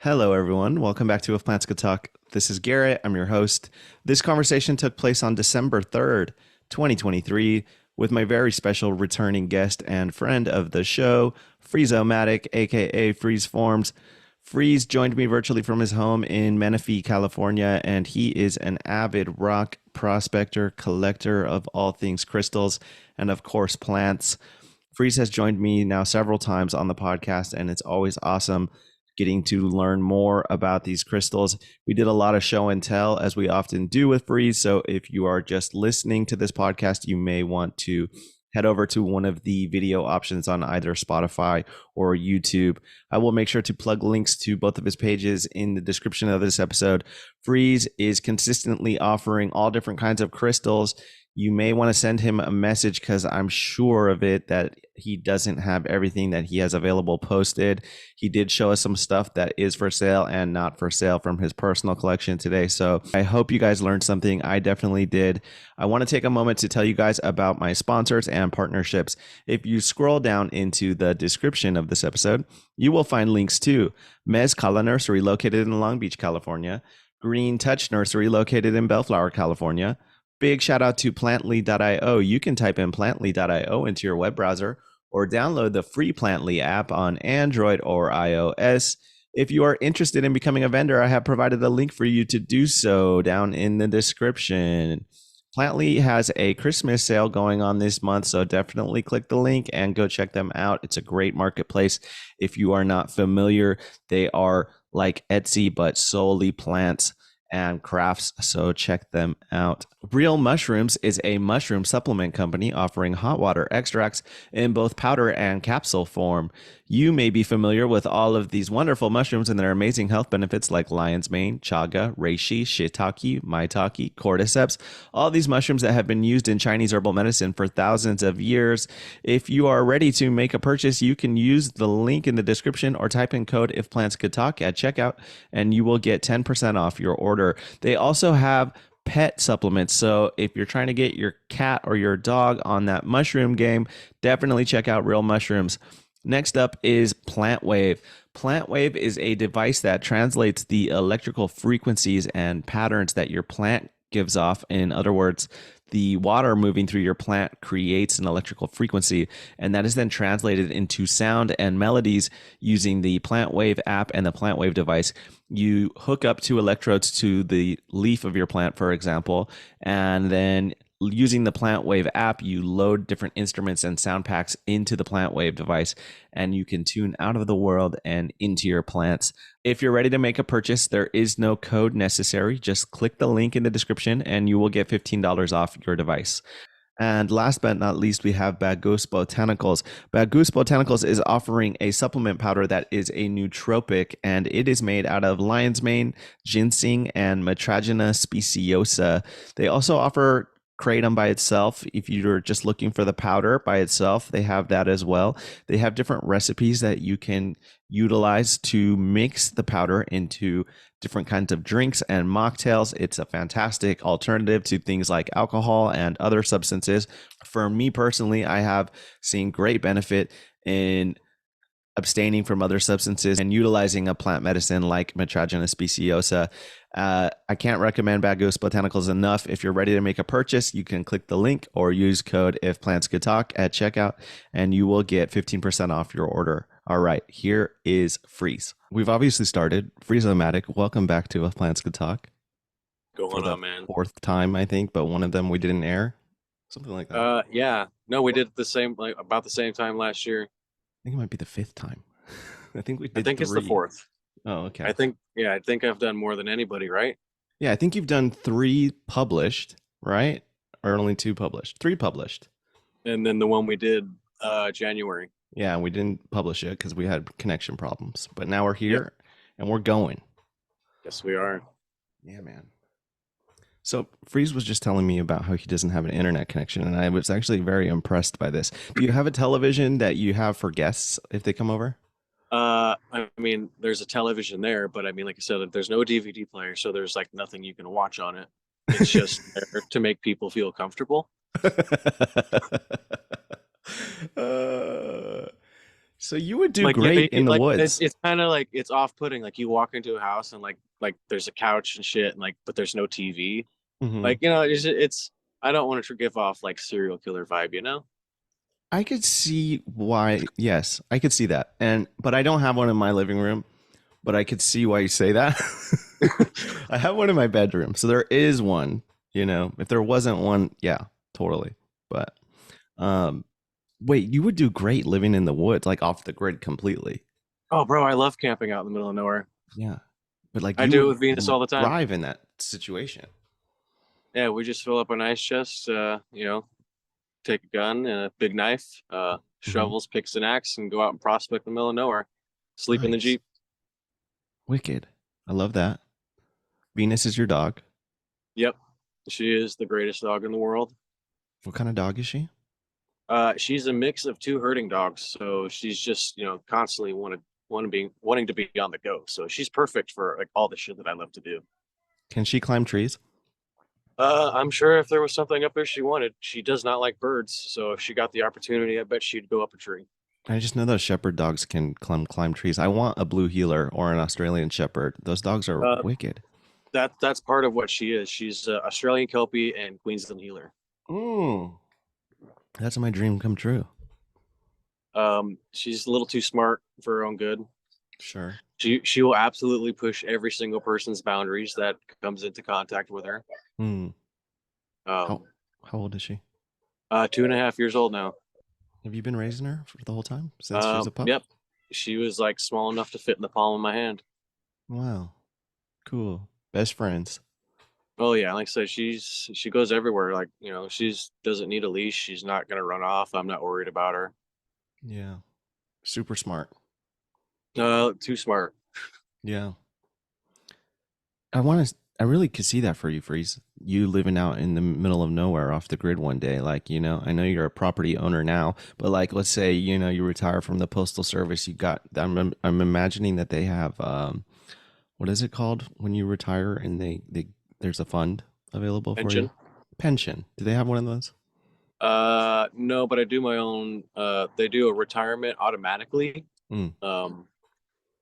Hello, everyone. Welcome back to If Plants Could Talk. This is Garrett. I'm your host. This conversation took place on December 3rd, 2023, with my very special returning guest and friend of the show, Friezeomatic, aka Frieze Forms. Frieze joined me virtually from his home in Menifee, California, and he is an avid rock prospector, collector of all things crystals, and of course, plants. Frieze has joined me now several times on the podcast, and it's always awesome getting to learn more about these crystals. We did a lot of show and tell, as we often do with Frieze. So if you are just listening to this podcast, you may want to head over to one of the video options on either Spotify or YouTube. I will make sure to plug links to both of his pages in the description of this episode. Frieze is consistently offering all different kinds of crystals. You may want to send him a message because I'm sure of it that he doesn't have everything that he has available posted. He did show us some stuff that is for sale and not for sale from his personal collection today. So I hope you guys learned something. I definitely did. I want to take a moment to tell you guys about my sponsors and partnerships. If you scroll down into the description of this episode, you will find links to Mezcala Nursery located in Long Beach, California, Green Touch Nursery located in Bellflower, California. Big shout out to plantly.io. You can type in plantly.io into your web browser or download the free Plantly app on Android or iOS. If you are interested in becoming a vendor, I have provided a link for you to do so down in the description. Plantly has a Christmas sale going on this month, so definitely click the link and go check them out. It's a great marketplace. If you are not familiar, they are like Etsy, but solely plants and crafts, so check them out. Real Mushrooms is a mushroom supplement company offering hot water extracts in both powder and capsule form. You may be familiar with all of these wonderful mushrooms and their amazing health benefits like lion's mane, chaga, reishi, shiitake, maitake, cordyceps, all these mushrooms that have been used in Chinese herbal medicine for thousands of years. If you are ready to make a purchase, you can use the link in the description or type in code If Plants Could Talk at checkout and you will get 10% off your order. They also have pet supplements. So if you're trying to get your cat or your dog on that mushroom game, definitely check out Real Mushrooms. Next up is PlantWave. PlantWave is a device that translates the electrical frequencies and patterns that your plant gives off. In other words, the water moving through your plant creates an electrical frequency, and that is then translated into sound and melodies using the PlantWave app and the PlantWave device. You hook up two electrodes to the leaf of your plant, for example, and then using the PlantWave app, you load different instruments and sound packs into the PlantWave device, and you can tune out of the world and into your plants. If you're ready to make a purchase, there is no code necessary. Just click the link in the description and you will get $15 off your device. And last but not least, we have Bad Goose Botanicals. Bad Goose Botanicals is offering a supplement powder that is a nootropic, and it is made out of lion's mane, ginseng, and Metragena speciosa. They also offer kratom by itself. If you're just looking for the powder by itself, they have that as well. They have different recipes that you can utilize to mix the powder into different kinds of drinks and mocktails. It's a fantastic alternative to things like alcohol and other substances. For me personally, I have seen great benefit in abstaining from other substances and utilizing a plant medicine like Metragena speciosa. I can't recommend Bad Goose Botanicals enough. If you're ready to make a purchase, you can click the link or use code If Plants Could Talk at checkout, and you will get 15% off your order. All right, here is Frieze. We've obviously started. Friezeomatic, welcome back to If Plants Could Talk. Going on, man. Fourth time, I think, but one of them we didn't air. Something like that. Yeah. No, we did the same, like about the same time last year. I think it might be the fifth time. I think we I did think it's the three. fourth. Oh, okay. I think I've done more than anybody, right? Yeah, I think you've done 3 published, right? Or only 2 published? 3 published. And then the one we did January. Yeah, we didn't publish it because we had connection problems. But now we're here and we're going. Yes, we are. Yeah, man. So Frieze was just telling me about how he doesn't have an internet connection, and I was actually very impressed by this. Do you have a television that you have for guests if they come over? I mean, there's a television there, but I mean, like I said, there's no DVD player, so there's like nothing you can watch on it. It's just there to make people feel comfortable. uh, So you would do Like yeah, great in the like woods. it's kind of like it's off-putting. Like you walk into a house and like there's a couch and shit, and like but there's no TV. Hmm. Like it's I don't want to give off like serial killer vibe, you know? I could see why. Yes, I could see that. And but I don't have one in my living room. But I could see why you say that. I have one in my bedroom, so there is one. You know, if there wasn't one, yeah, totally. But um, wait, you would do great living in the woods, like off the grid completely. Oh, bro, I love camping out in the middle of nowhere. Yeah, but like I you do it would with Venus all the time. thrive in that situation. Yeah, we just fill up an ice chest, take a gun and a big knife, Hmm. shovels, picks, and axe, and go out and prospect in the middle of nowhere. Sleep in the Nice, Jeep. wicked. I love that. Venus is your dog. Yep, she is the greatest dog in the world. What kind of dog is she? She's a mix of two herding dogs, so she's just constantly wanting to be on the go. So she's perfect for like all the shit that I love to do. Can she climb trees? I'm sure if there was something up there she wanted, she does not like birds. So if she got the opportunity, I bet she'd go up a tree. I just know those shepherd dogs can climb trees. I want a blue heeler or an Australian shepherd. Those dogs are Uh, wicked. that's part of what she is. She's Australian Kelpie and Queensland Heeler. Mm. That's my dream come true. She's a little too smart for her own good. Sure. She will absolutely push every single person's boundaries that comes into contact with her. Hmm. How Um, how old is she? 2.5 years old now. Have you been raising her for the whole time since she was a pup? Yep. She was like small enough to fit in the palm of my hand. Wow. Cool. Best friends. Oh yeah, like I said, she goes everywhere. Like, she's doesn't need a leash. She's not gonna run off. I'm not worried about her. Yeah. Super smart. Too smart. Yeah. I really could see that for you, Freeze. You living out in the middle of nowhere off the grid one day. Like, I know you're a property owner now, but like, let's say, you retire from the postal service. I'm imagining that they have, what is it called when you retire and there's a fund available for you? Pension. Pension. Do they have one of those? No, but I do my own. They do a retirement automatically. Mm, Um,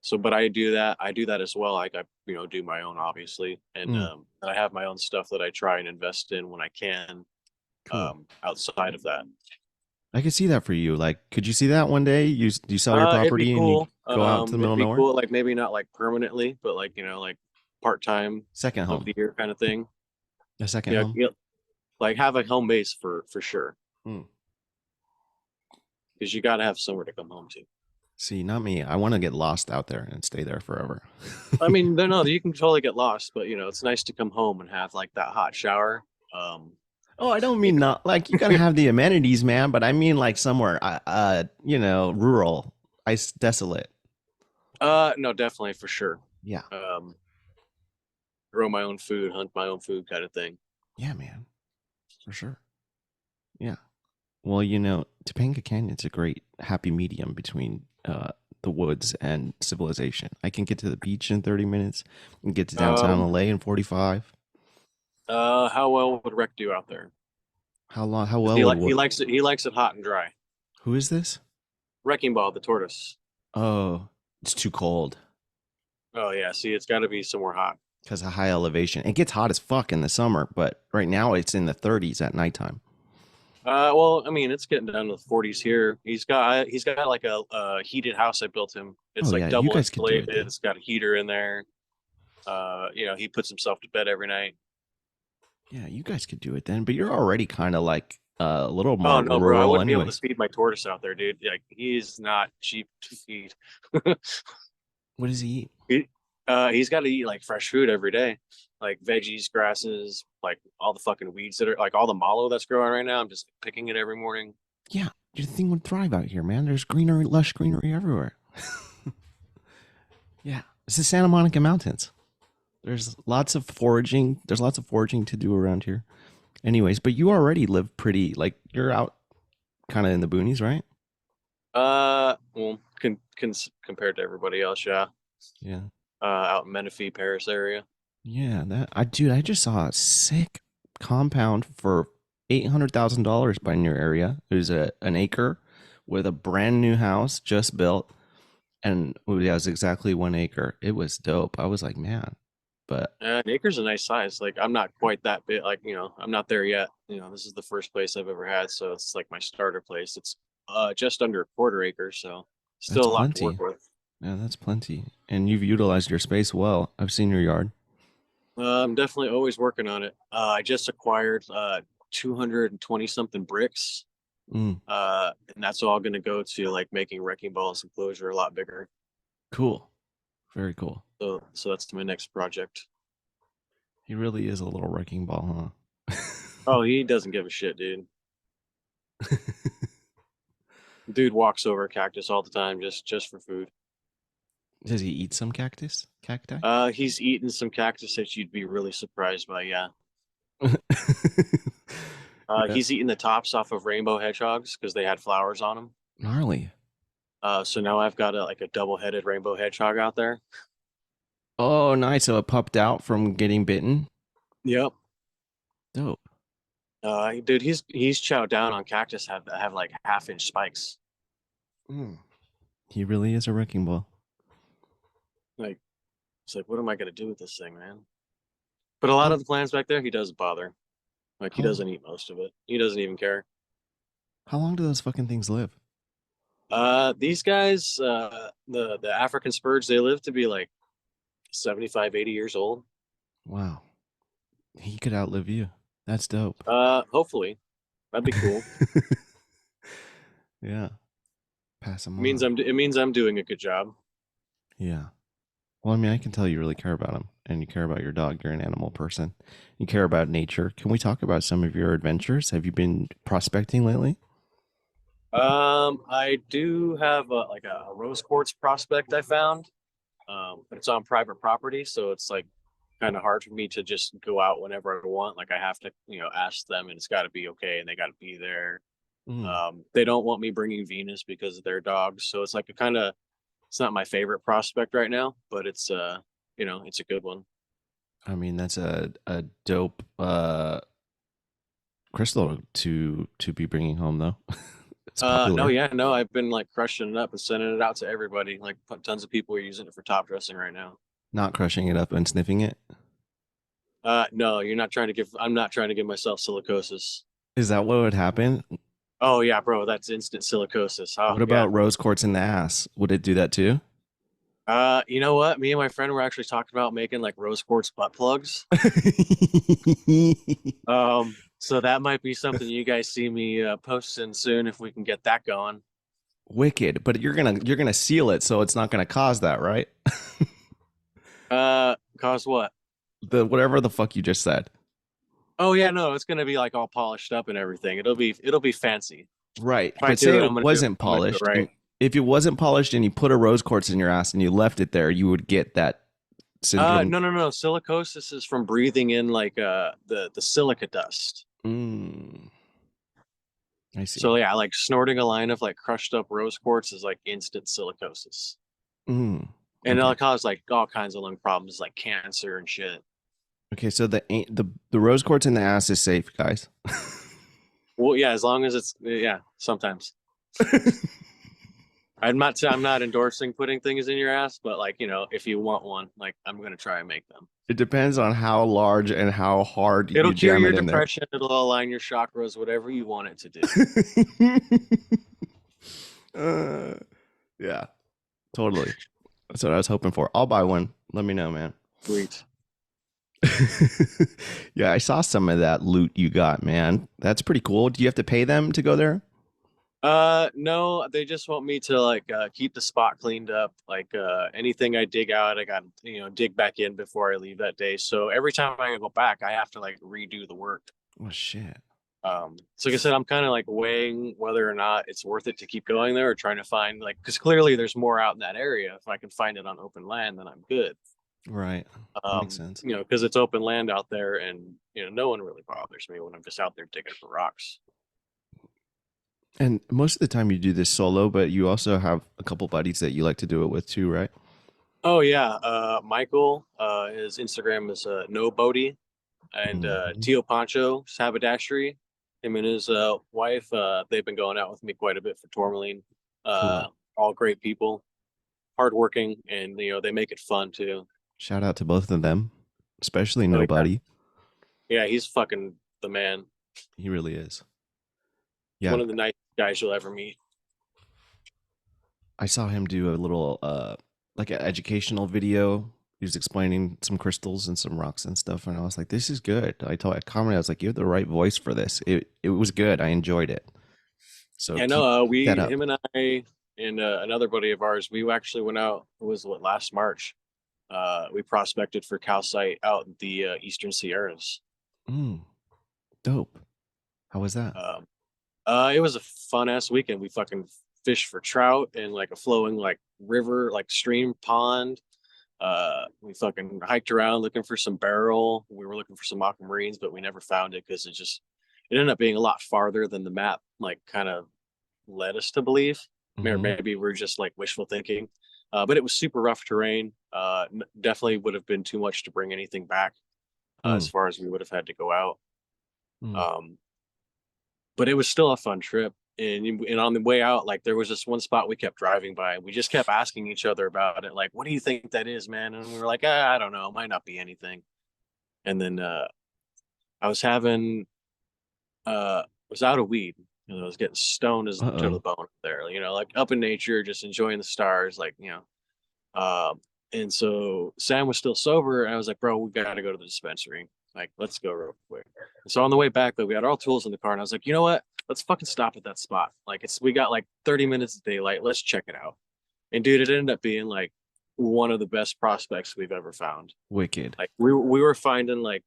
so, but I do that. I do that as well. Like I, do my own obviously, and mm, I have my own stuff that I try and invest in when I can. cool. Outside of that, I could see that for you. Like, could you see that one day? You sell your it'd be property and you cool. go out to the middle It'd of be nowhere? cool. Like maybe not like permanently, but like like part time Second of home. the year kind of thing. A second Yeah, home. like have a home base for sure, Mm. because you got to have somewhere to come home to. See, not me. I want to get lost out there and stay there forever. I mean, no, you can totally get lost, but it's nice to come home and have like that hot shower. Um, Oh, I don't you mean not like you gotta have the amenities, man, but I mean like somewhere, rural, desolate. no, definitely for sure. Yeah, Um, grow my own food, hunt my own food, kind of thing. yeah, man, for sure. Yeah. Well, Topanga Canyon's a great happy medium between the woods and civilization. I can get to the beach in 30 minutes and get to downtown Um, LA in 45. how well would Rec do out there? How long? How 'Cause well would he what? likes it. He likes it hot and dry. Who is this? Wrecking Ball, the tortoise. Oh, it's too cold Oh yeah, see, it's got to be somewhere hot. because of high elevation. It gets hot as fuck in the summer, but right now it's in the 30s at nighttime. Well, I mean, it's getting down to the 40s here. He's got like a heated house I built him. It's Oh like yeah, you double guys could do insulated. it then. It's got a heater in there. He puts himself to bed every night. Yeah, you guys could do it then. But you're already kind of like a little Oh more no, bro, I rural, wouldn't be able to anyways. feed my tortoise out there, dude. Like he's not cheap to feed. What does he eat? He's got to eat like fresh food every day, like veggies, grasses, like all the fucking weeds that are like all the mallow that's growing right now. I'm just picking it every morning. Yeah, your thing would thrive out here, man. There's greenery, lush greenery everywhere. Yeah, it's the Santa Monica Mountains. There's lots of foraging. There's lots of foraging to do around here. Anyways, but you already live pretty, like you're out kind of in the boonies, right? Well, compared to everybody else, yeah. Yeah. Out in Menifee, Paris area. Yeah, dude, I just saw a sick compound for $800,000 by in your area. It was an acre with a brand new house just built, and it was exactly 1 acre. It was dope. I was like, man, but An acre's a nice size. Like I'm not quite that big. Like I'm not there yet. This is the first place I've ever had, so it's like my starter place. It's just under a quarter acre, so that's still a lot to work plenty. with. Yeah, that's plenty. And you've utilized your space well. I've seen your yard. I'm definitely always working on it. I just acquired 220 something bricks, Mm, and that's all going to go to like making wrecking balls enclosure a lot bigger. cool. Very cool. So that's my next project. He really is a little wrecking ball, huh? Oh, he doesn't give a shit, dude. Dude walks over a cactus all the time just for food. Does he eat some cacti? He's eaten some cactus that you'd be really surprised by. Yeah. Yeah. He's eaten the tops off of rainbow hedgehogs because they had flowers on them. Gnarly. So now I've got a double-headed rainbow hedgehog out there. Oh, nice. So it popped out from getting bitten. Yep. Dope. Dude, he's chowed down on cactus have like half-inch spikes. Mm. He really is a wrecking ball. Like it's like, what am I gonna do with this thing, man? But a lot How, of the plants back there, he doesn't bother. Like he how doesn't eat most of it. He doesn't even care. how long do those fucking things live? These guys, the African spurge, they live to be like 75, 80 years old. Wow. He could outlive you. That's dope. Hopefully. That'd be cool. Yeah. Pass him It means on. I'm doing a good job. Yeah. Well, I mean, I can tell you really care about him and you care about your dog. You're an animal person. You care about nature. Can we talk about some of your adventures? Have you been prospecting lately? I do have like a rose quartz prospect I found. But it's on private property, so it's like kind of hard for me to just go out whenever I want. Like I have to, ask them, and it's got to be okay, and they got to be there. Mm. They don't want me bringing Venus because of their dogs, so it's like a kind of it's not my favorite prospect right now, but it's a good one. I mean, that's a dope crystal to be bringing home, though. It's No, popular. yeah, no, I've been like crushing it up and sending it out to everybody. Like tons of people are using it for top dressing right now. Not crushing it up and sniffing it. No, you're not trying to give. I'm not trying to give myself silicosis. Is that what would happen? Oh yeah, bro, that's instant silicosis. Oh What yeah. about rose quartz in the ass? Would it do that too? You know what? Me and my friend were actually talking about making like rose quartz butt plugs. So that might be something you guys see me posting soon if we can get that going. Wicked, but you're gonna seal it, so it's not gonna cause that, right? Cause what? The whatever the fuck you just said. Oh yeah, no, it's gonna be like all polished up and everything. It'll be fancy. Right. If I But do say it, it wasn't I'm gonna do it polished, right. and if it wasn't polished and you put a rose quartz in your ass and you left it there, you would get that syndrome. No, no, no. Silicosis is from breathing in like the silica dust. Mm, I see. So yeah, like snorting a line of like crushed up rose quartz is like instant silicosis. Mm, And okay. it'll cause like all kinds of lung problems like cancer and shit. Okay. So the rose quartz in the ass is safe, guys. Well, yeah, as long as it's yeah, sometimes. I'm not endorsing putting things in your ass, but like, if you want one, like I'm gonna try and make them. It depends on how large and how hard It'll you cure jam your it in there. depression, it'll align your chakras, whatever you want it to do. uh, yeah, totally. That's what I was hoping for. I'll buy one. Let me know, man. Sweet. Yeah, I saw some of that loot you got, man. That's pretty cool. Do you have to pay them to go there? No, they just want me to like keep the spot cleaned up. Like anything I dig out, I got dig back in before I leave that day. So every time I go back, I have to like redo the work. Oh shit. So like I said, I'm kind of like weighing whether or not it's worth it to keep going there or trying to find like because clearly there's more out in that area. If I can find it on open land, then I'm good. Right. That makes sense. Because it's open land out there, and no one really bothers me when I'm just out there digging for rocks. And most of the time you do this solo, but you also have a couple buddies that you like to do it with too, right? Oh yeah, Michael, his Instagram is no Bodie, and Mhm. Tio Pancho haberdashery. Him and his wife, they've been going out with me quite a bit for tourmaline. Cool. All great people, hardworking, and they make it fun too. Shout out to both of them, especially Oh yeah, Nobody. yeah, he's fucking the man. He really is. Yeah, One of the nicest guys you'll ever meet. I saw him do a little like an educational video. He was explaining some crystals and some rocks and stuff, and I was like, "This is good." I commented, I was like, "You have the right voice for this." It was good. I enjoyed it. So Yeah, keep no, that we, up. him and I, and another buddy of ours, we actually went out. It was what, last March. We prospected for calcite out in the Eastern Sierras. Mm, dope. How was that? Um, it was a fun ass weekend. We fucking fished for trout in like a flowing like river, like stream pond. We fucking hiked around looking for some barrel. We were looking for some aquamarines, but we never found it because it ended up being a lot farther than the map like kind of led us to believe. Or Mm-hmm. maybe we're just like wishful thinking. But it was super rough terrain. Definitely would have been too much to bring anything back as Mm, far as we would have had to go out. mm. Um, but it was still a fun trip. And on the way out, like there was this one spot we kept driving by. We just kept asking each other about it, like, "What do you think that is, man?" And we were like, "I don't know, it might not be anything." And then I was having was out of weed. I was getting stoned as to the Uh-oh. bone there. Like up in nature, just enjoying the stars, like. And so Sam was still sober, and I was like, "Bro, we gotta go to the dispensary. Like, let's go real quick." And so on the way back, though, we had all tools in the car, and I was like, "You know what? Let's fucking stop at that spot. Like, we got like 30 minutes of daylight. Let's check it out." And dude, it ended up being like one of the best prospects we've ever found. Wicked. Like, we were finding like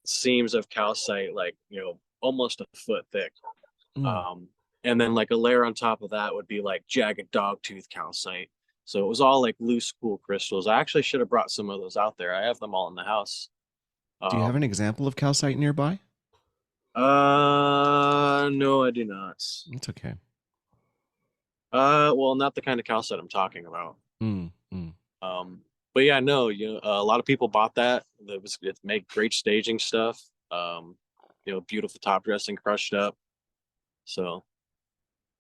seams of calcite, like almost a foot thick. Mm. Um, and then like a layer on top of that would be like jagged dogtooth calcite. So it was all like loose, cool crystals. I actually should have brought some of those out there. I have them all in the house. Do you have an Um, example of calcite nearby? no, I do not. It's okay. Well, not the kind of calcite I'm talking about. Mm, mm. Um, but yeah, no, a lot of people bought that. It made great staging stuff. Beautiful top dressing, crushed up. So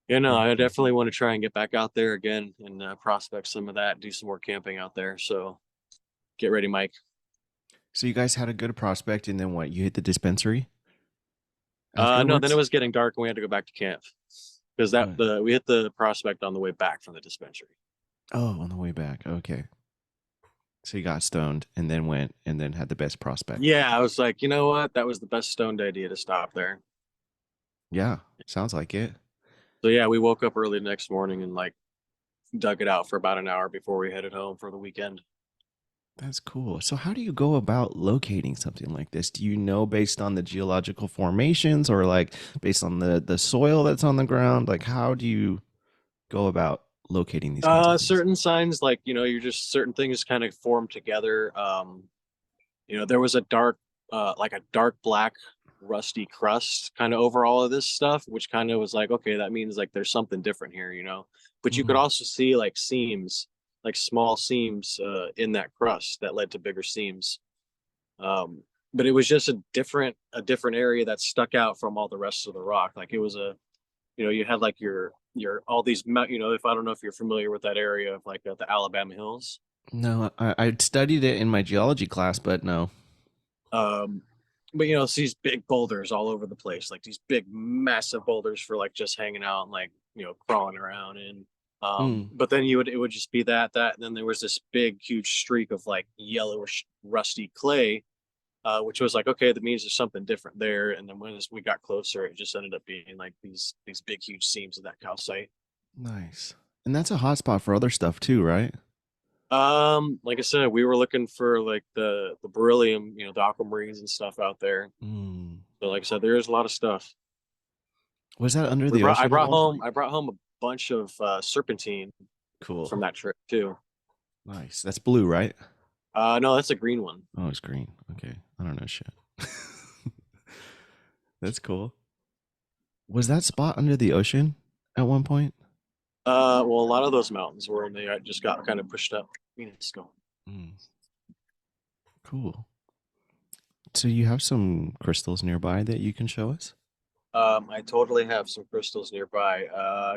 yeah, no, Very I cool. definitely want to try and get back out there again and prospect some of that, do some more camping out there. So get ready, Mike. So you guys had a good prospect, and then what? You hit the dispensary No, then it afterwards? was getting dark and we had to go back to camp because that Uh, the we hit the prospect on the way back from the dispensary. oh, on the way back. Okay. So you got stoned, and then went, and then had the best prospect. Yeah, I was like, you know what? That was the best stoned idea to stop there. Yeah, sounds like it. So yeah, we woke up early the next morning and like dug it out for about an hour before we headed home for the weekend. That's cool. So how do you go about locating something like this? Do you know based on the geological formations, or like based on the soil that's on the ground? Like how do you go about locating these kinds of things? Certain signs like you're just certain things kind of form together. There was a dark, like a dark black rusty crust kind of over all of this stuff, which kind of was like, okay, that means like there's something different here. But you could Mm, also see like seams, like small seams in that crust that led to bigger seams. But it was just a different area that stuck out from all the rest of the rock. Like it was you had like your all these if I don't know if you're familiar with that area of like the Alabama hills. no, I studied it in my geology class, but no. Um, but it's these big boulders all over the place, like these big, massive boulders for like just hanging out and like crawling around in. Mm, But then it would just be that, and then there was this big, huge streak of like yellowish, rusty clay, which was like, okay, that means there's something different there. And then as we got closer, it just ended up being like these big, huge seams of that calcite. nice. And that's a hot spot for other stuff too, right? Like I said, we were looking for like the beryllium, the aquamarines and stuff out there. Mm. So like I said, there is a lot of stuff. Was that under We the brought I ocean at brought one home point? I brought home a bunch of serpentine Cool. from that trip too. Nice. That's blue, right? No, that's a green one. Oh, it's green. Okay. I don't know shit. That's cool. Was that spot under the ocean at one point? Well, a lot of those mountains were, and they just got kind of pushed up. Let's go. Mm, cool. So you have some crystals nearby that you can show us? I totally have some crystals nearby.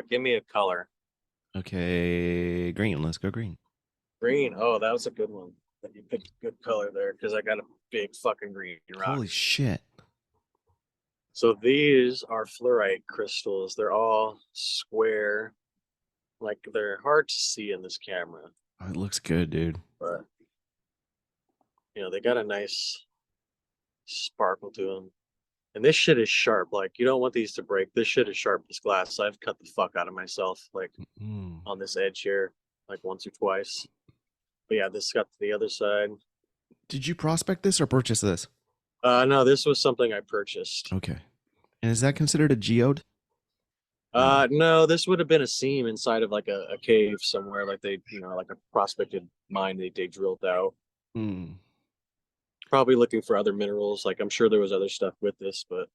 Give me a color. Okay, green. Let's go green. Green. Oh, that was a good one. You picked a good color there because I got a big fucking green rock. Holy shit. So these are fluorite crystals. They're all square. Like they're hard to see in this camera, Oh, it looks good, dude. but they got a nice sparkle to them. And this shit is sharp. Like you don't want these to break. This shit is sharp. This glass. So I've cut the fuck out of myself, like Mm. on this edge here, like once or twice. But yeah, this got to the other side. Did you prospect this or purchase this? No, this was something I purchased. Okay. And is that considered a geode? No. No, this would have been a seam inside of like a cave somewhere, like they, like a prospected mine they drilled out. Mm. Probably looking for other minerals. Like I'm sure there was other stuff with this, but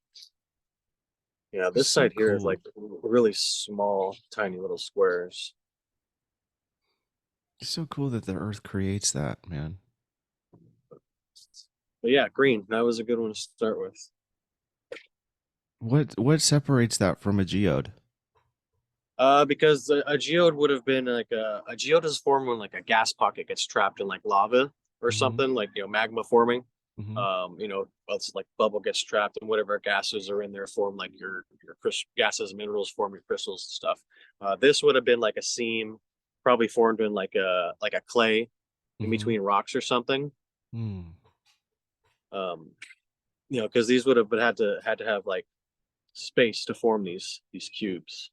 yeah, this So side here is cool. like really small, tiny little squares. It's so cool that the earth creates that, man. But yeah, green. That was a good one to start with. What separates that from a geode? Because a geode would have been like a geode is formed when like a gas pocket gets trapped in like lava or Mm-hmm. something, like magma forming. Mm-hmm. It's like bubble gets trapped and whatever gases are in there form like your gases, minerals form your crystals and stuff. This would have been like a seam, probably formed in like a clay in Mm-hmm. between rocks or something. Mm. Um, because these would have had to have like space to form these cubes.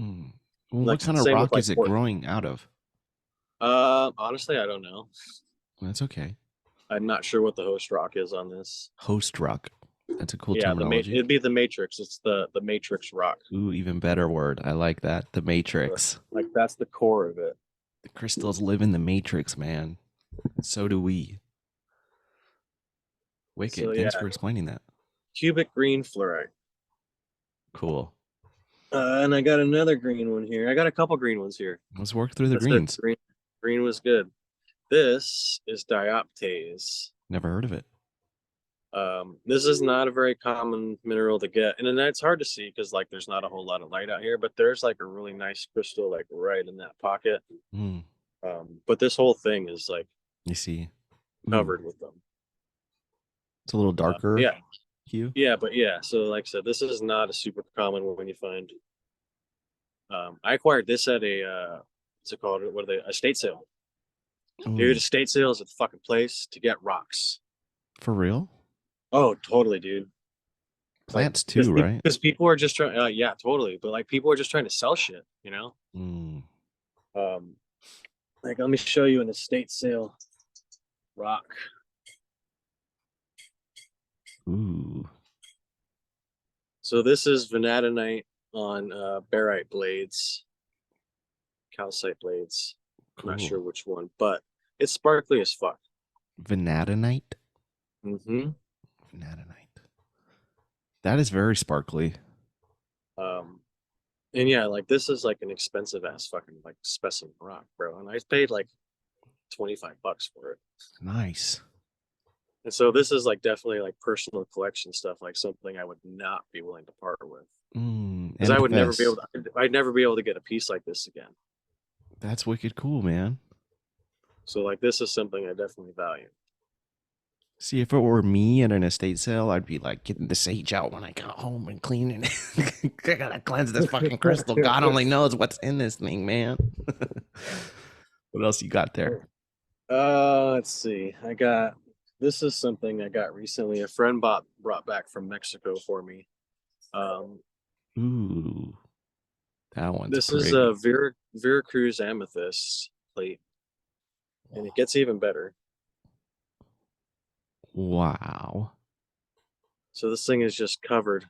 Mm. Well, what Like kind of same with rock like is it quartz. growing out of? Honestly, I don't know. That's okay. I'm not sure what the host rock is on this. Host rock. That's a cool Yeah, terminology. it'd be the matrix. It's the matrix rock. Ooh, even better word. I like that. The matrix. Like that's the core of it. The crystals live in the matrix, man. So do we. So Wicked. Thanks yeah, for explaining that. cubic green fluorite. Cool. And I got another green one here. I got a couple green ones here. Let's work through the That's it. greens. Green was good. This is dioptase. Never heard of it. This is not a very common mineral to get, and then it's hard to see because like there's not a whole lot of light out here. But there's like a really nice crystal like right in that pocket. Mm, But this whole thing is like you see. Ooh, covered with them. it's a little darker Yeah, hue. yeah, but yeah. So like I said, this is not a super common one you find. I acquired this at a what's it called? What are they? A estate sale. Dude, Ooh, estate sales is a fucking place to get rocks. for real? Oh, totally, dude. Like, Plants too, right? because people are just trying. Yeah, totally. But like, people are just trying to sell shit. Mm. Um, like, let me show you an estate sale rock. Ooh. So this is vanadinite on barite blades, calcite blades. I'm not sure Cool. which one, but it's sparkly as fuck. Vanadinite? Mm-hmm. Vanadinite. That is very sparkly. Um, and yeah, like this is like an expensive ass fucking like specimen rock, bro. And I paid like $25 for it. Nice. And so this is like definitely like personal collection stuff, like something I would not be willing to part with. Because I would never be able Amethyst. to, I'd never be able to get a piece like this again. That's wicked cool, man. So like this is something I definitely value. See, if it were me at an estate sale, I'd be like getting the sage out when I got home and cleaning it. I gotta cleanse this fucking crystal. God only knows what's in this thing, man. What else you got there? Let's see. This is something I got recently. A friend brought back from Mexico for me. Um, Ooh, that one's this is pretty. a Veracruz amethyst plate, and it gets even better. Wow. So this thing is just covered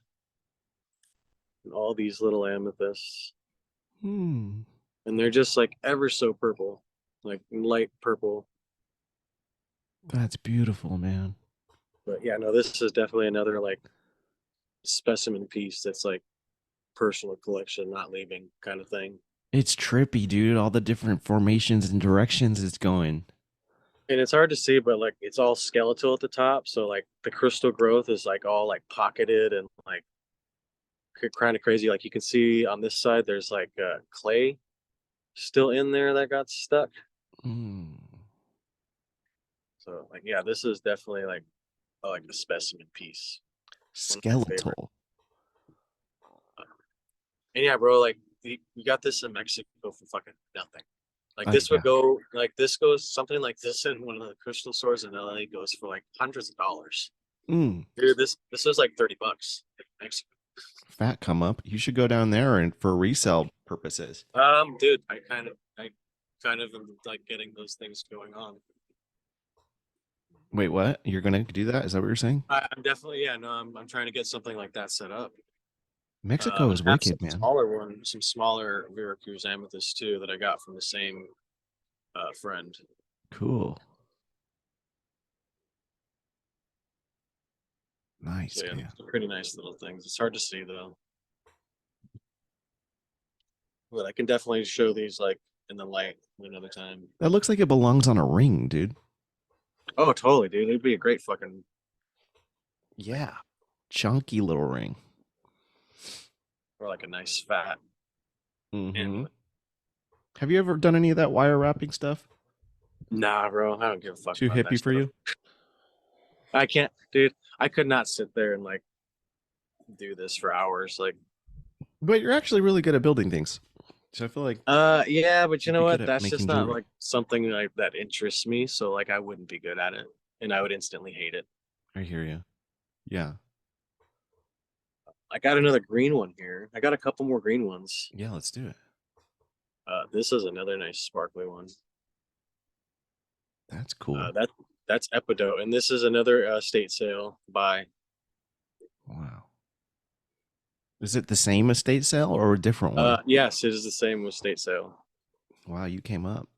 in all these little amethysts, Hmm. and they're just like ever so purple, like light purple. That's beautiful, man. But yeah, no, this is definitely another like specimen piece that's like personal collection, not leaving kind of thing. It's trippy, dude. All the different formations and directions it's going. And it's hard to see, but like it's all skeletal at the top, so like the crystal growth is like all like pocketed and like kind of crazy. Like you can see on this side, there's like clay still in there that got stuck. Mm. So like, yeah, this is definitely like a specimen piece. One of my favorite. Skeletal. And yeah, bro, like we got this in Mexico for fucking nothing. Like this would Yeah. go like this goes something like this in one of the crystal stores in LA goes for like hundreds of dollars. Mm. Dude, this was like $30 in Mexico. Fat come up. You should go down there and for resale purposes. Dude, I kind of am like getting those things going on. Wait, what? You're gonna do that? Is that what you're saying? I'm definitely yeah, no, I'm trying to get something like that set up. Mexico I is have some wicked, man. smaller ones, some smaller Veracruz amethysts too that I got from the same friend. Cool. Nice, So yeah, man. pretty nice little things. It's hard to see though, but I can definitely show these like in the light another time. That looks like it belongs on a ring, dude. Oh, totally, dude. It'd be a great fucking Yeah. Chunky little ring. or like a nice fat Mm-hmm. amulet. Have you ever done any of that wire wrapping stuff? Nah, bro, I don't give a fuck Too about that hippie for stuff. you? I can't, dude. I could not sit there and like do this for hours. Like, But you're actually really good at building things. So I feel like yeah, but you you'd know be good what? at That's making just not jewelry. like something like that interests me. So like, I wouldn't be good at it, and I would instantly hate it. I hear you. Yeah. I got another green one here. I got a couple more green ones. Yeah, let's do it. This is another nice sparkly one. That's cool. That's Epidote, and this is another estate sale buy. Wow. Is it the same estate sale or a different one? Yes, it is the same with estate sale. Wow, you came up.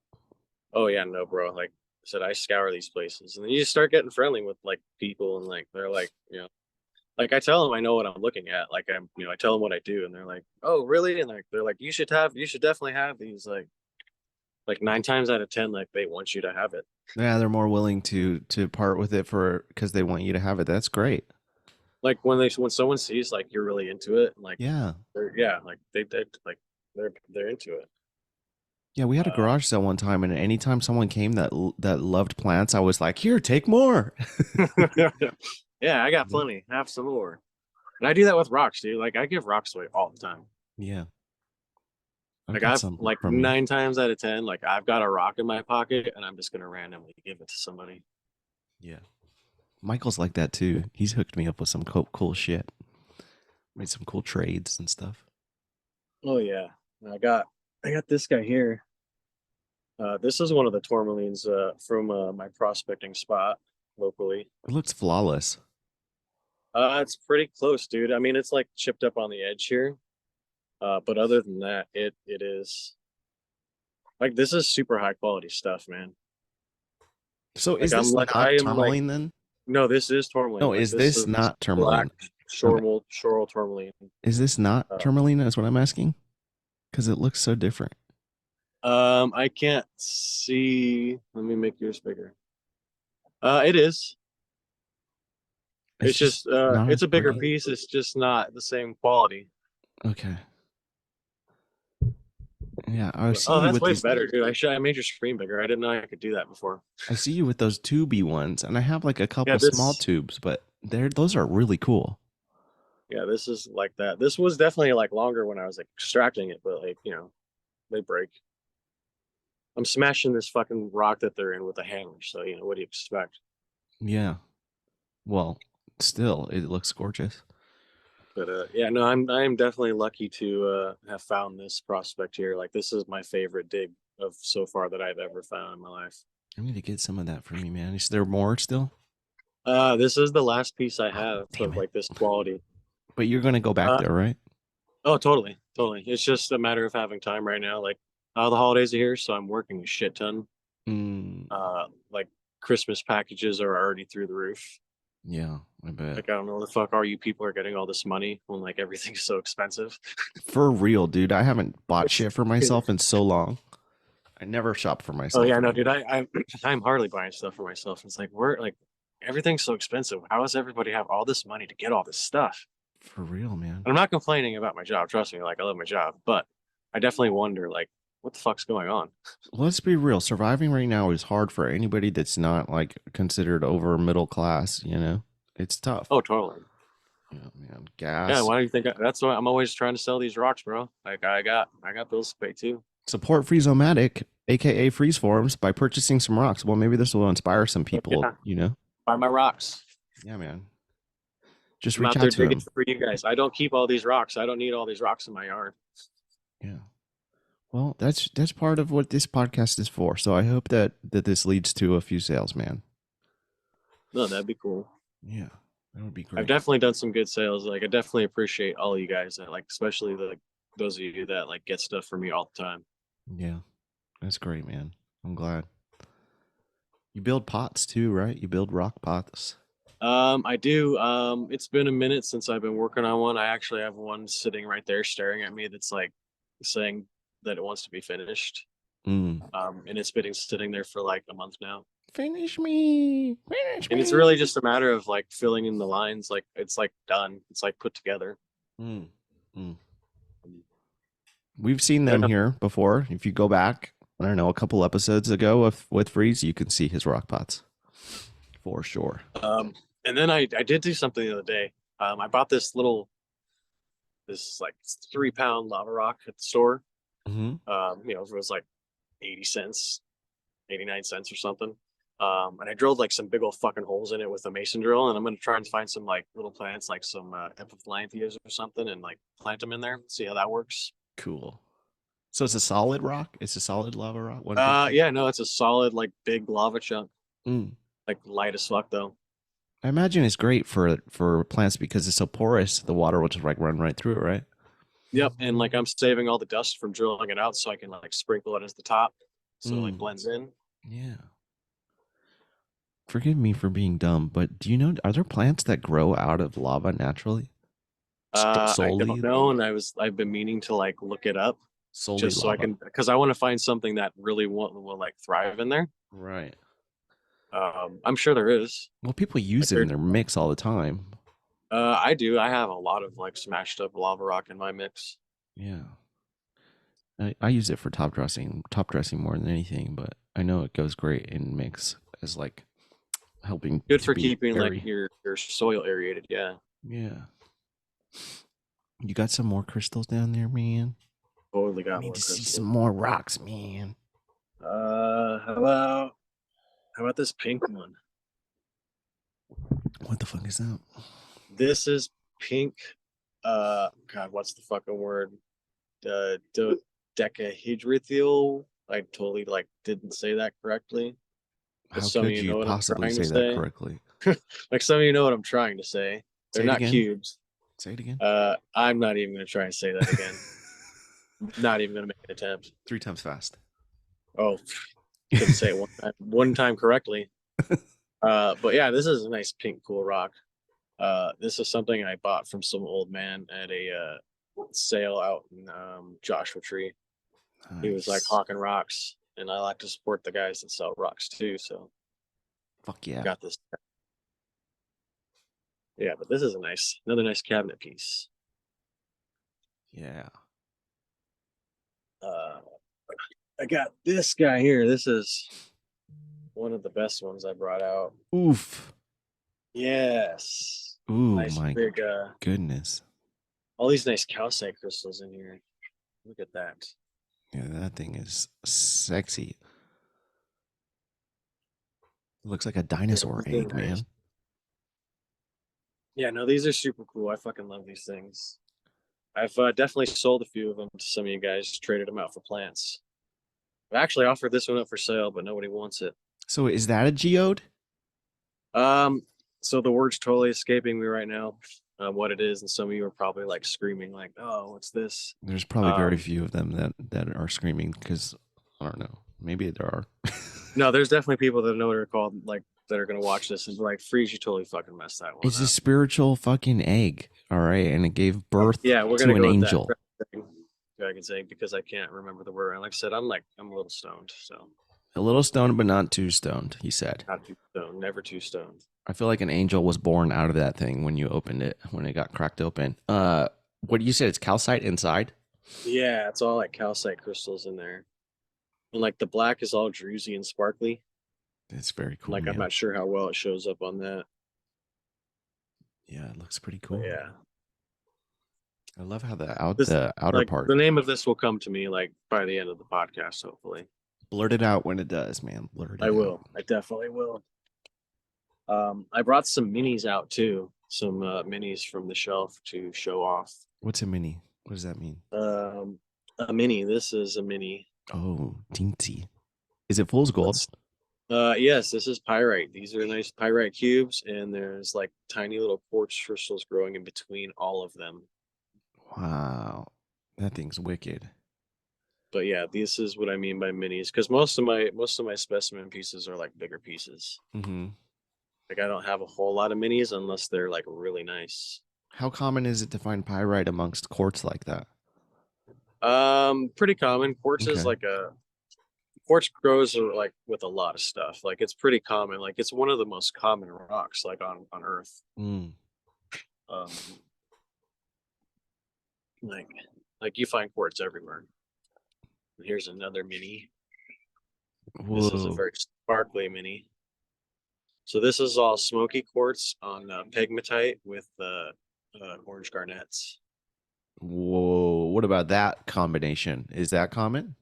Oh yeah, no, bro. Like I said, I scour these places, and then you just start getting friendly with like people, and like they're like, like I tell them I know what I'm looking at. Like I tell them what I do, and they're like, oh really? And like they're like, you should definitely have these. Like 9 times out of 10, like they want you to have it. Yeah, they're more willing to part with it for because they want you to have it. That's great. Like when someone sees like you're really into it, and like Yeah. like they like they're into it. Yeah, we had a garage sale one time, and anytime someone came that loved plants, I was like, "Here, take more." Yeah, I got plenty. Have some more. And I do that with rocks, dude. Like I give rocks away all the time. Yeah, I've Like got I've some like from you. 9 times out of 10, like I've got a rock in my pocket and I'm just gonna randomly give it to somebody. Yeah, Michael's like that too. He's hooked me up with some cool shit. Made some cool trades and stuff. Oh yeah. And I got this guy here. This is one of the tourmalines from my prospecting spot locally. It looks flawless. It's pretty close, dude. I mean, it's like chipped up on the edge here. But other than that, it is like this is super high quality stuff, man. So Like is this not I am like tourmaline then? no, this is tourmaline. No, Like is this this is not black tourmaline? Okay. shoral tourmaline. Is this not Uh, tourmaline? Is what I'm asking. Because it looks so different. I can't see. Let me make yours bigger. It is. It's Just just not it's as a bigger pretty. piece. It's just not the same quality. Okay. Yeah, I see Oh, you that's with way these. better, dude. I made your screen bigger. I didn't know I could do that before. I see you with those tubey ones, and I have like a Yeah, couple small this tubes, but those are really cool. yeah, this is like that. This was definitely like longer when I was like extracting it, but like, they break. I'm smashing this fucking rock that they're in with a hammer, so what do you expect? Yeah. Well, still, it looks gorgeous. But yeah, no, I'm definitely lucky to have found this prospect here. Like this is my favorite dig of so far that I've ever found in my life. I need to get some of that for me, man. Is there more still? This is the last piece I Oh, have damn of it. like this quality. But you're gonna go back Uh, there, right? oh, totally, totally. It's just a matter of having time right now. Like, the holidays are here, so I'm working a shit ton. Mm, Like Christmas packages are already through the roof. yeah, I bet. Like, I don't know the fuck are you people are getting all this money when like everything's so expensive. For real, dude. I haven't bought It's shit for myself in so long. I never shop for oh myself yeah, no, anymore. dude, I'm hardly buying stuff for myself. It's like we're like everything's so expensive. How does everybody have all this money to get all this stuff? For real, man. And I'm not complaining about my job. Trust me, like I love my job, but I definitely wonder, like, what the fuck's going on? Let's be real. Surviving right now is hard for anybody that's not like considered over middle class, you know? It's tough. Oh, totally. Yeah, man. Yeah, Gas. why do you think that's why I'm always trying to sell these rocks, bro? Like I got bills to pay too. Support Friezeomatic, aka Freeze Forums, by purchasing some rocks. Well, maybe this will inspire some people, Yeah, you know? buy my rocks. Yeah, man. Just I'm reach out out there to digging him. for you guys. I don't keep all these rocks. I don't need all these rocks in my yard. Yeah. Well, that's part of what this podcast is for. So I hope that this leads to a few sales, man. No, that'd be cool. Yeah. That would be I've great. definitely done some good sales. Like I definitely appreciate all of you guys that like, especially the those of you that like get stuff for me all the time. Yeah. That's great, man. I'm glad. You build pots too, right? You build rock pots. I do. It's been a minute since I've been working on one. I actually have one sitting right there staring at me that's like saying that it wants to be finished. Mm. And it's been sitting there for like a month now. Finish me. Finish And it's me. really just a matter of like filling in the lines. Like it's like done. It's like put together. Mm. Mm. We've seen them here before. If you go back, I don't know, a couple episodes ago with Freeze, you can see his rock pots for sure. And then I did do something the other day. I bought this like 3 pound lava rock at the store. You know, it was like 80 cents, 89 cents or something. And I drilled like some big old fucking holes in it with a mason drill, and I'm gonna try and find some like little plants, like some epiphyllanthias or something, and like plant them in there. See how that works. Cool. So it's a solid rock? It's a solid lava rock? Yeah, no, it's a solid like big lava chunk, Mm. like light as fuck though. I imagine it's great for plants because it's so porous. The water will just like run right through it, right? Yep, and like I'm saving all the dust from drilling it out, so I can like sprinkle it as the top, so it like blends in. Yeah. Forgive me for being dumb, but do you know, are there plants that grow out of lava naturally? I Solely, don't know, and I've been meaning to like look it up solely just so I lava. can, because I want to find something that really will like thrive in there. Right. I'm sure there is. Well, people use Like it in their mix all the time. I do. I have a lot of like smashed up lava rock in my mix. Yeah. I use it for top dressing more than anything, but I know it goes great in mix as like helping Good to for be keeping airy. like your soil aerated. Yeah. Yeah. You got some more crystals down there, man? Totally got I need more to see crystals. some more rocks, man. How about this pink one? What the fuck is that? This is pink. God, what's the fucking word? Decahedrithial. I totally like didn't say that correctly. But How some of could you you know what I'm possibly trying to say that say. correctly? Like some of you know what I'm trying to say. They're Say it not again. cubes. Say it again. I'm not even gonna try and say that again. Not even gonna make an attempt. 3 times fast. Oh, couldn't say it one time correctly. But yeah, this is a nice pink cool rock. This is something I bought from some old man at a sale out in Joshua Tree. Nice. He was like hawking rocks, and I like to support the guys that sell rocks too. So Fuck yeah. got this. Yeah, but this is another nice cabinet piece. Yeah. I got this guy here. This is one of the best ones I brought out. Oof. Yes. Ooh, Nice my big goodness. all these nice calcite crystals in here. Look at that. Yeah, that thing is sexy. It looks like a dinosaur Yeah, egg, nice. man. Yeah, no, these are super cool. I fucking love these things. I've definitely sold a few of them to some of you guys, traded them out for plants. I actually offered this one up for sale, but nobody wants it. So is that a geode? So the word's totally escaping me right now, what it is, and some of you are probably like screaming, like, "Oh, what's this?" There's probably very few of them that are screaming because I don't know. Maybe there are. No, there's definitely people that know what they're called, like that are gonna watch this and be like, "Freeze, you totally fucking messed that one It's a up." spiritual fucking egg, all right, and it gave birth Yeah, we're to gonna an go angel. with that. I can say because I can't remember the word. And like I said, I'm a little stoned, so A little stoned, but not too stoned, he said. Not too stoned, never too stoned. I feel like an angel was born out of that thing when you opened it, when it got cracked open. What you said? It's calcite inside? Yeah, it's all like calcite crystals in there. And like the black is all druzy and sparkly. It's very cool, Like I'm man. not sure how well it shows up on that. Yeah, it looks pretty But cool. yeah. I love how This the outer like part. the name of this will come to me like by the end of the podcast, hopefully. Blurt it out when it does, man. Blurt I it out. will. I definitely will. I brought some minis out too. Some minis from the shelf to show off. What's a mini? What does that mean? Um, a mini. This is a mini. Oh, teensy. Is it fool's gold? Let's yes, this is pyrite. These are nice pyrite cubes, and there's like tiny little quartz crystals growing in between all of them. Wow, that thing's wicked. But yeah, this is what I mean by minis, because most of my specimen pieces are like bigger pieces. Mm-hmm. Like I don't have a whole lot of minis unless they're like really nice. How common is it to find pyrite amongst quartz like that? Pretty common. Quartz is Okay. like a quartz grows like with a lot of stuff. Like it's pretty common. Like it's one of the most common rocks like on Earth. Mm. Um, like like you find quartz everywhere. Here's another mini. This is a Whoa. very sparkly mini. So this is all smoky quartz on pegmatite with orange garnets. Whoa. What about that combination? Is that common?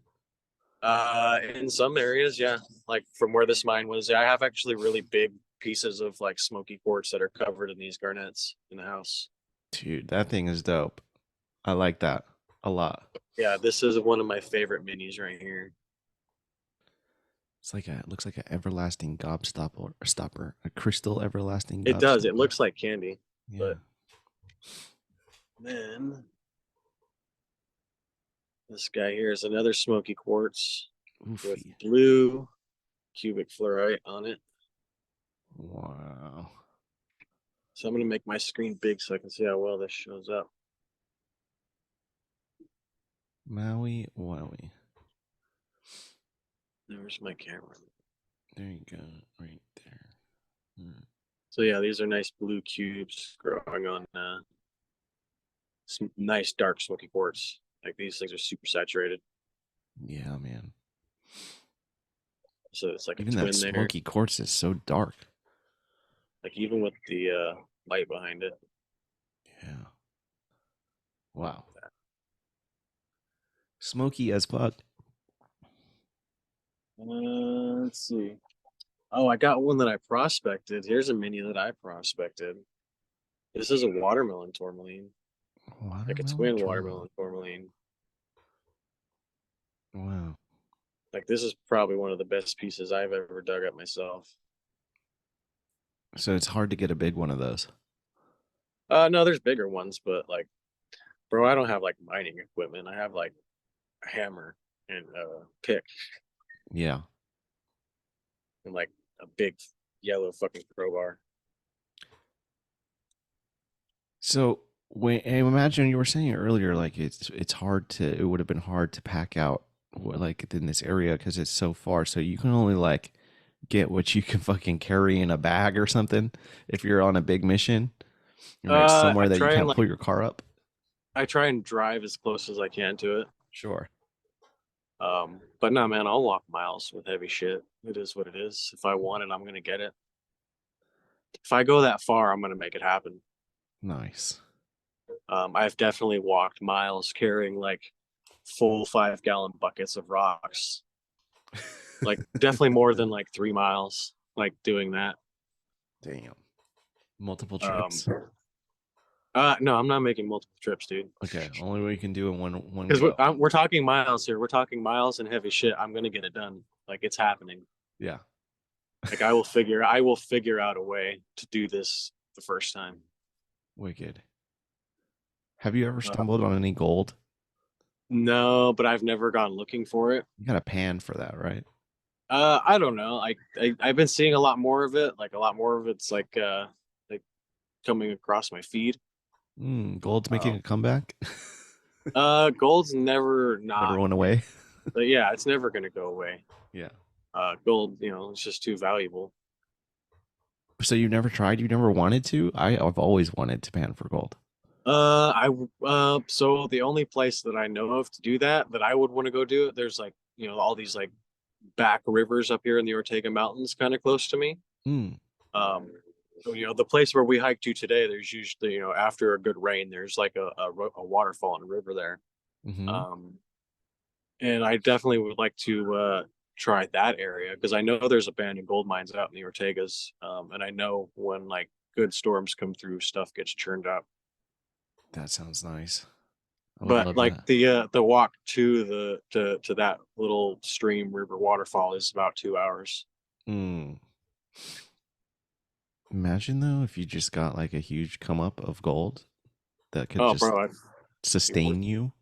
In some areas, yeah. Like from where this mine was, I have actually really big pieces of like smoky quartz that are covered in these garnets in the house. Dude, that thing is dope. I like that a lot. Yeah, this is one of my favorite minis right here. It looks like an everlasting gobstopper, a crystal everlasting It does. It gobstopper. looks like candy. Yeah. But then this guy here is another smoky quartz with Oofy. blue cubic fluorite on it. Wow. So I'm gonna make my screen big so I can see how well this shows up. Maui, Wowie. There's my camera. There you go. Right there. So yeah, these are nice blue cubes growing on some nice dark smoky quartz. Like these things are super saturated. Yeah, man. So it's like a Even that twin there. smoky quartz is so dark. Like even with the light behind it. Yeah. Wow. Smoky as fuck. Let's see. Oh, I got one that I prospected. Here's a mini that I prospected. This is a watermelon tourmaline, like a Watermelon twin tourmaline. watermelon tourmaline. Wow. Like this is probably one of the best pieces I've ever dug up myself. So it's hard to get a big one of those. No, there's bigger ones, but like, bro, I don't have like mining equipment. I have like a hammer and a pick Yeah. and like a big yellow fucking crowbar. So when I imagine you were saying earlier, like it's hard to it would have been hard to pack out like in this area because it's so far. So you can only like get what you can fucking carry in a bag or something if you're on a big mission or it's somewhere I that you try and can't like pull your car up. I try and drive as close as I can to it. Sure. But no, man, I'll walk miles with heavy shit. It is what it is. If I want it, I'm gonna get it. If I go that far, I'm gonna make it happen. Nice. I've definitely walked miles carrying like full 5 gallon buckets of rocks. Like definitely more than like 3 miles, like doing that. Damn. Multiple Um, trips. no, I'm not making multiple trips, dude. Okay. Only way you can do in one Because go. we're talking miles here. We're talking miles and heavy shit. I'm gonna get it done. Like it's happening. Yeah. Like I will figure out a way to do this the first time. Wicked. Have you ever Uh, stumbled on any gold? no, but I've never gone looking for it. You got a pan for that, right? I don't know. I've been seeing a lot more of it. Like a lot more of it's like coming across my feed. Gold's making Um, a comeback. gold's never Never not. went away. But yeah, it's never gonna go away. Yeah. Gold, it's just too valuable. So you never tried? You never wanted to? I've always wanted to pan for gold. So the only place that I know of to do that I would want to go do it, there's like, all these like back rivers up here in the Ortega Mountains, kind of close to me. Mm. Um, so, the place where we hike to today, there's usually, after a good rain, there's like a waterfall and a river there. Hmm. Um, and I definitely would like to try that area because I know there's abandoned gold mines out in the Ortegas. And I know when like good storms come through, stuff gets churned up. That sounds nice. I would But love like that. the walk to to that little stream river waterfall is about 2 hours. Mm. Imagine though if you just got like a huge come up of gold that could Oh, just bro, it would. sustain you.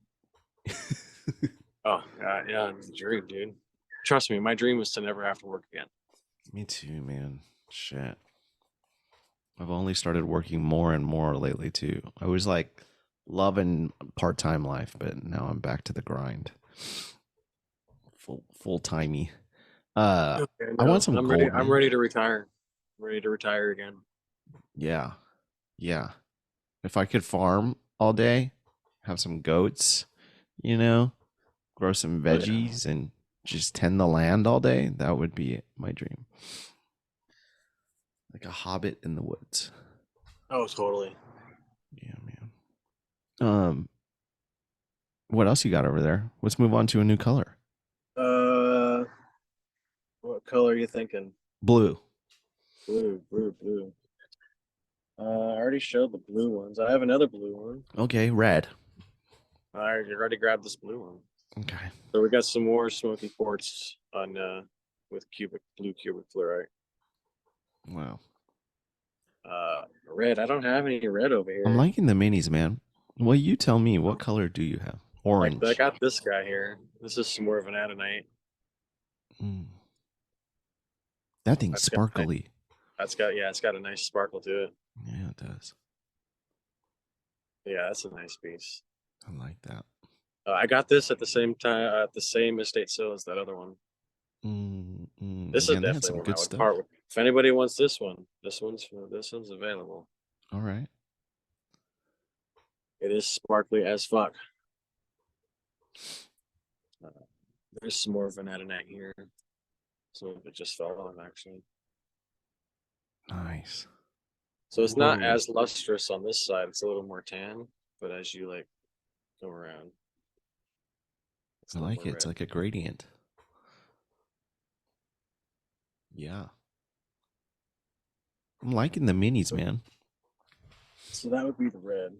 Oh, yeah, it's a dream, dude. Trust me, my dream is to never have to work again. Me too, man. Shit. I've only started working more and more lately too. I was like loving part-time life, but now I'm back to the grind. Full timey. Okay, I want no, some I'm ready. gold, I'm man. ready to retire. I'm ready to retire again. Yeah. Yeah. If I could farm all day, have some goats, you know, grow some Oh yeah. veggies and just tend the land all day, that would be my dream. Like a hobbit in the woods. Oh, totally. Yeah, man. Um, what else you got over there? Let's move on to a new color. Uh, what color are you thinking? Blue. Blue, blue, blue. I already showed the blue ones. I have another blue one. Okay, red. I already grabbed this blue one. Okay. So we got some more smoky quartz on with blue cubic fluorite. Wow. Red. I don't have any red over I'm here. liking the minis, man. Well, you tell me, what color do you have? Like I Orange. got this guy here. This is some more of an adenite. Mm. That thing's That's got sparkly. it's got a nice sparkle to it. Yeah, it does. Yeah, that's a nice piece. I like that. I got this at the same time at the same estate sale as that other one. This is Man, they had definitely some one I good would part stuff. with. If anybody wants this one's available. All right. It is sparkly as fuck. Uh, there's some more of an adenite here. Some of it just fell off actually. Nice. So it's not Whoa. as lustrous on this side. It's a little more tan, but as you like go around, it's I a lot like more it. It's red. like a gradient. Yeah. I'm liking the minis, man. So that would be the red.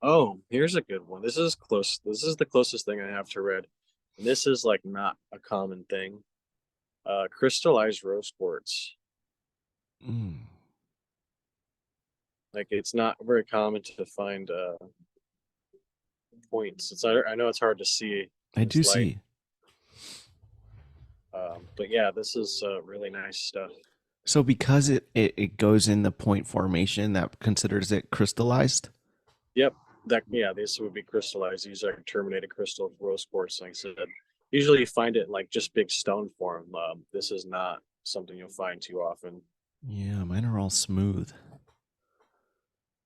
Oh, here's a good one. This is close. This is the closest thing I have to red. And this is like not a common thing. Crystallized rose quartz. Mm. Like it's not very common to find points. I know it's hard to see I in do this light. see. But yeah, this is really nice stuff. So because it goes in the point formation, that considers it crystallized? Yep. This would be crystallized. These are terminated crystal rose quartz, like I said. Usually you find it in like just big stone form. This is not something you'll find too often. Yeah, mine are all smooth.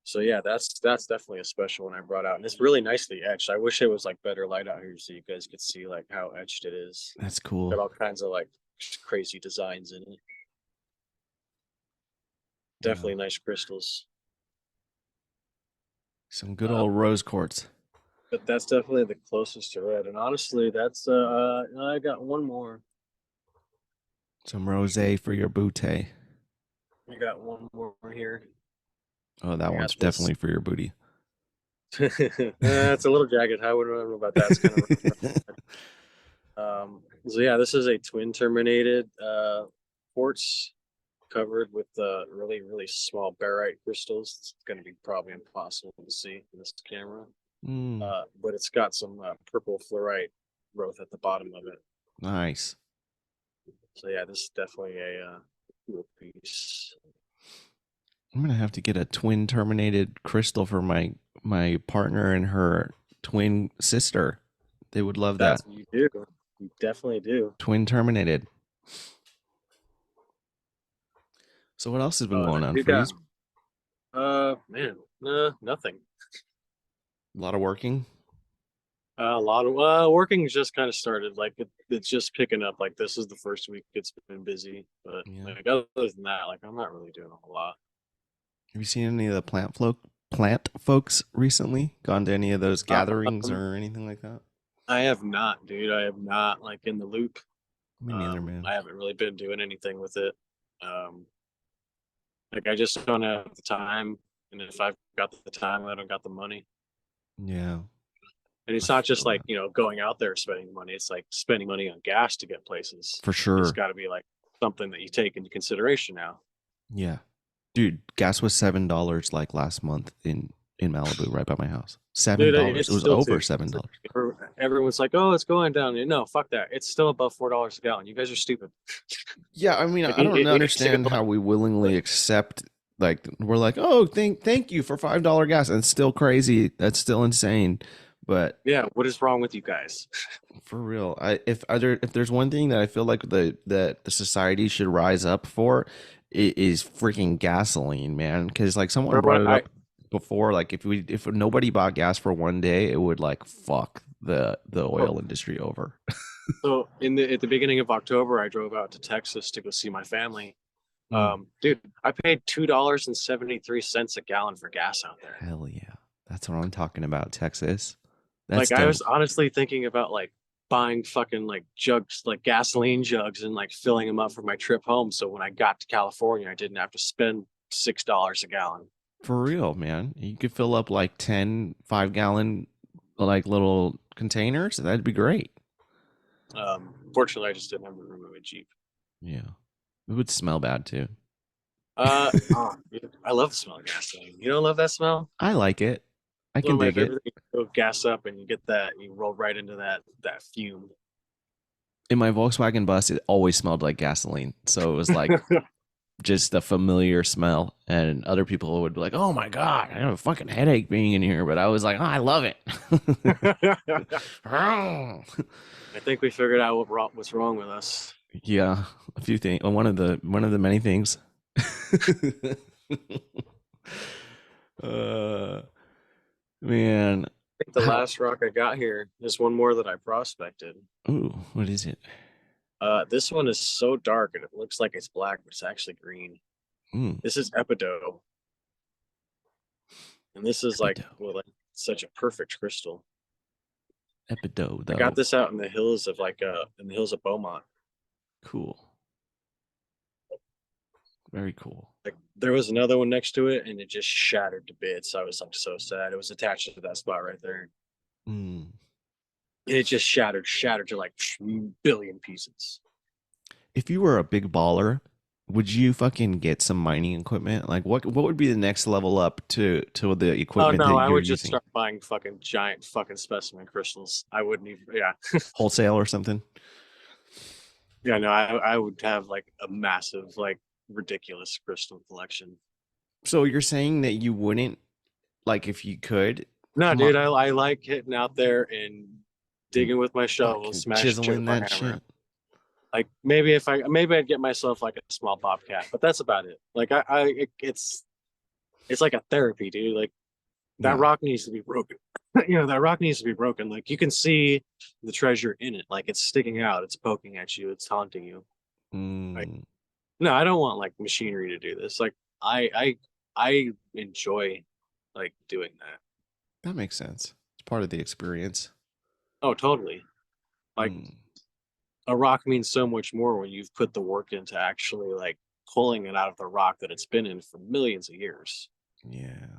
So yeah, that's definitely a special one I brought out. And it's really nicely etched. I wish it was like better light out here so you guys could see like how etched it is. That's Got cool. all kinds of like crazy designs in it. Yeah. Definitely nice crystals. Some good Uh, old rose quartz. but that's definitely the closest to red. And honestly, that's I got one more. Some rose for your boutte. I got one more here. Oh, I that got one's this. definitely for your booty. It's a little jagged. I wouldn't know about that. It's kind of rough. So yeah, this is a twin terminated quartz covered with really small barite crystals. It's going to be probably impossible to see in this camera, Mm, but it's got some purple fluorite growth at the bottom of it. nice. So yeah, this is definitely a cool piece. I'm gonna have to get a twin terminated crystal for my partner and her twin sister. They would love that. That's what you do. You definitely do. Twin terminated. So what else has been going on, You got Freeze? man, nothing. A lot of working. A lot of working just kind of started. Like it's just picking up. Like this is the first week it's been busy, but Yeah. like other than that, like I'm not really doing a whole lot. Have you seen any of the plant folks recently? Gone to any of those gatherings Um, or anything like that? I have not, dude. I have not like in the loop. Me neither, man. I haven't really been doing anything with it. Um, like I just don't have the time, and if I've got the time, I don't got the money. Yeah, And I it's not just feel like that going out there spending money. It's like spending money on gas to get places. for It's sure. got to be like something that you take into consideration now. Yeah, dude, gas was $7 like last month in Malibu, right by my house. seven Dude, dollars. It it's was still too over expensive. $7. Everyone's like, "Oh, it's going down." No, fuck that. It's still above $4 a gallon. You guys are stupid. Yeah, I mean, Like, I don't it needs to understand go how up. we willingly accept. Like, we're like, oh, thank you for $5 gas, and it's still crazy. That's still insane. But Yeah, what is wrong with you guys? for real, if there's one thing that I feel like the society should rise up for, it is freaking gasoline, man. Because like someone Or brought what it I up before, like if nobody bought gas for one day, it would like fuck the oh, oil industry over. so in the at the beginning of October, I drove out to Texas to go see my family. Mm, Dude, I paid $2.73 a gallon for gas out there. hell yeah, that's what I'm talking about, Texas. That's Like I dope. was honestly thinking about like buying fucking like jugs, like gasoline jugs, and like filling them up for my trip home. So when I got to California, I didn't have to spend $6 a gallon. For real, man. You could fill up like 10 5 gallon like little containers. That'd be great. Fortunately, I just didn't have the room in my Jeep. Yeah. It would smell bad too. Dude, I love the smell of gasoline. You don't love that smell? I like it. I One can of my dig it. favorite things. You go gas up and you get that, you roll right into that fume. In my Volkswagen bus, it always smelled like gasoline. So it was like just a familiar smell. And other people would be like, oh my God, I have a fucking headache being in here. But I was like, oh, I love it. I think we figured out what's wrong with us. Yeah. A few things. One of the many things. uh Man, I think the how? last rock I got here is one more that I prospected. Ooh, what is it? This one is so dark and it looks like it's black, but it's actually green. Mm, This is Epidote, and this is like, epido, well, like such a perfect crystal. epido, I got though. this out in the hills of in the hills of Beaumont. Cool, very cool. Like there was another one next to it, and it just shattered to bits. I was like so sad. It was attached to that spot right there, Mm. and it just shattered to like billion pieces. If you were a big baller, would you fucking get some mining equipment? Like, what would be the next level up to the Oh equipment that no, I you're would just using? start buying fucking giant fucking specimen crystals. I wouldn't even, yeah. Wholesale or something? Yeah, no, I would have like a massive, like ridiculous crystal collection. So you're saying that you wouldn't like if you could, No, mo- dude, I like hitting out there and and digging with my shovel, fucking smashing shit chiseling with my that hammer. shit? Like maybe I'd get myself like a small bobcat, but that's about it. Like it's like a therapy, dude. Like that Yeah. rock needs to be broken. That rock needs to be broken. Like you can see the treasure in it. Like it's sticking out, it's poking at you, it's taunting you. Like Mm, no, I don't want like machinery to do this. Like I enjoy like doing that. that makes sense. It's part of the experience. Oh, totally. Like Mm, a rock means so much more when you've put the work into actually like pulling it out of the rock that it's been in for millions of years. yeah.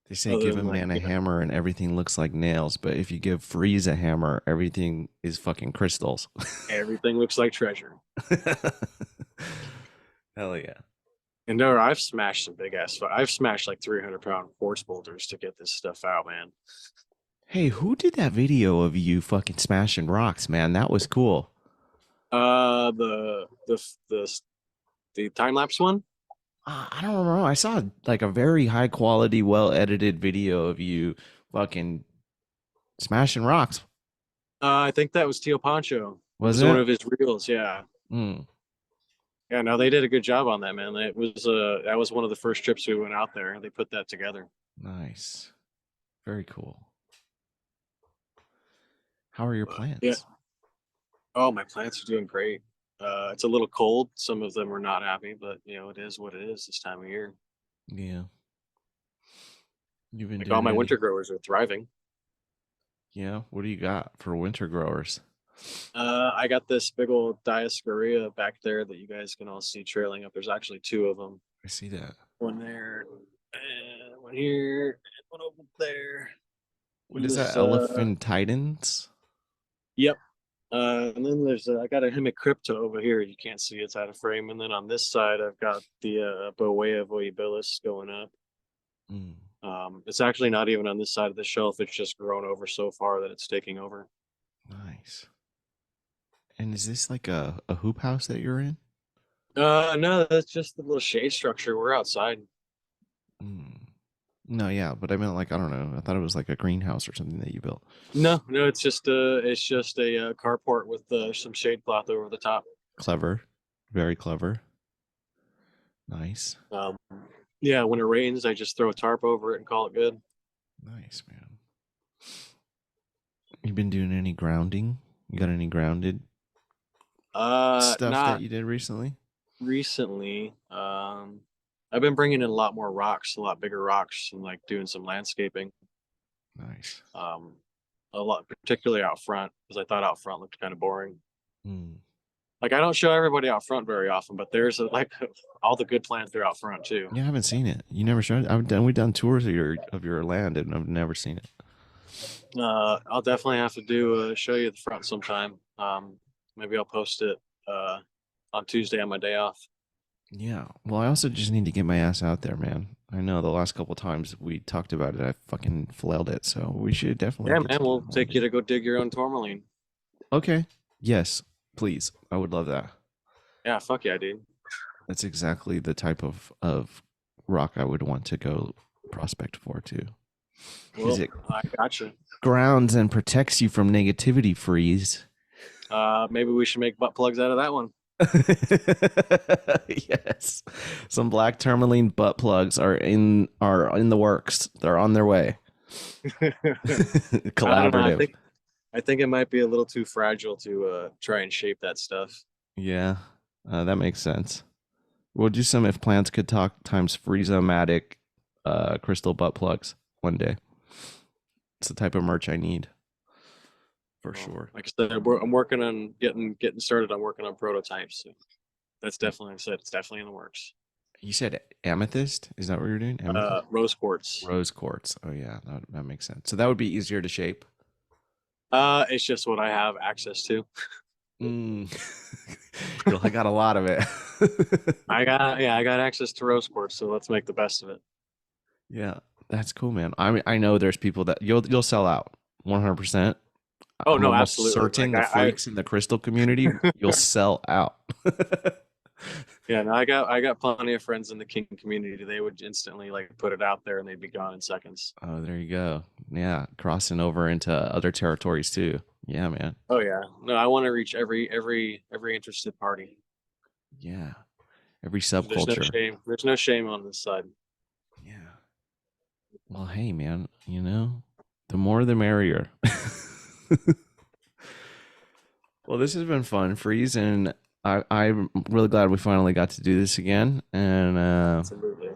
They say Other give a than like, man a hammer and everything looks like nails, but if you give Frieze a hammer, everything is fucking crystals. everything looks like treasure. Hell yeah. And no, I've smashed some big ass. I've smashed like 300-pound quartz boulders to get this stuff out, man. Hey, who did that video of you fucking smashing rocks, man? That was cool. The time lapse one. I don't know. I saw like a very high quality, well edited video of you fucking smashing rocks. I think that was Tio Pancho. It Was was one it? of his reels. Yeah. Mm, Yeah, no, they did a good job on that, man. It was that was one of the first trips we went out there. They put that together. nice. Very cool. How are your But yeah. plants? Oh, my plants are doing great. It's a little cold. Some of them are not happy, but it is what it is this time of year. Yeah. You've been Like all doing my winter any? growers are thriving. Yeah. What do you got for winter growers? I got this big old Dioscorea back there that you guys can all see trailing up. There's actually two of them. I see that. One there, and one here, and one over there. What And is that? this, Elephant Titans? yep. And then there's I got a Hemicrypto over here. You can't see it's out of frame. And then on this side, I've got the Boea voiabilis going up. Mm, It's actually not even on this side of the shelf. It's just grown over so far that it's taking over. nice. And is this like a hoop house that you're in? No, that's just the little shade structure. We're outside. Mm. No, yeah, but I meant like I don't know. I thought it was like a greenhouse or something that you built. No, it's just a carport with some shade cloth over the top. Clever, very clever. Nice, Um, yeah, when it rains, I just throw a tarp over it and call it good. nice, man. You been doing any grounding? You got any grounded stuff that Not you did recently? recently. I've been bringing in a lot more rocks, a lot bigger rocks, and like doing some landscaping. Nice. Um, a lot, particularly out front, because I thought out front looked kind of boring. Mm. Like I don't show everybody out front very often, but there's like all the good plants are out front too. Yeah, I haven't seen it. You never showed it. We've done tours of your land and I've never seen it. I'll definitely have to do show you the front sometime. Maybe I'll post it on Tuesday on my day off. Yeah. Well, I also just need to get my ass out there, man. I know the last couple times we talked about it, I fucking flailed it. So we should definitely Yeah, get man, together we'll one take you day. to go dig your own tourmaline. Okay. Yes, please. I would love that. Yeah, fuck yeah, dude. That's exactly the type of rock I would want to go prospect for too. Because Well, it I gotcha. grounds and protects you from negativity, Freeze. Maybe we should make butt plugs out of that one. Yes. Some black tourmaline butt plugs are in the works. They're on their way. I don't know. I Collaborative. think I think it might be a little too fragile to try and shape that stuff. Yeah. That makes sense. We'll do some if plants could talk times Friezeomatic crystal butt plugs one day. It's the type of merch I need for sure. Like I said, I'm working on getting started. I'm working on prototypes. So that's definitely, I said, it's definitely in the works. You said amethyst? Is that what you're doing? Amethyst? Rose quartz. Rose quartz. Oh yeah, that makes sense. So that would be easier to shape. It's just what I have access to. Mm. I got a lot of it. I got access to rose quartz, so let's make the best of it. Yeah, that's cool, man. I mean, I know there's people that you'll sell out 100%. Oh I'm no, almost absolutely. certain the freaks in the crystal community you'll sell out. Yeah, no, I got plenty of friends in the king community. They would instantly like put it out there and they'd be gone in seconds. Oh, there you go. Yeah, crossing over into other territories too. Yeah, man. Oh yeah. No, I want to reach every interested party. Yeah, every There's no subculture. shame. There's no shame on this side. Yeah. Well, hey, man. The more the merrier. Well, this has been fun, Freeze, and I'm really glad we finally got to do this again. And Absolutely.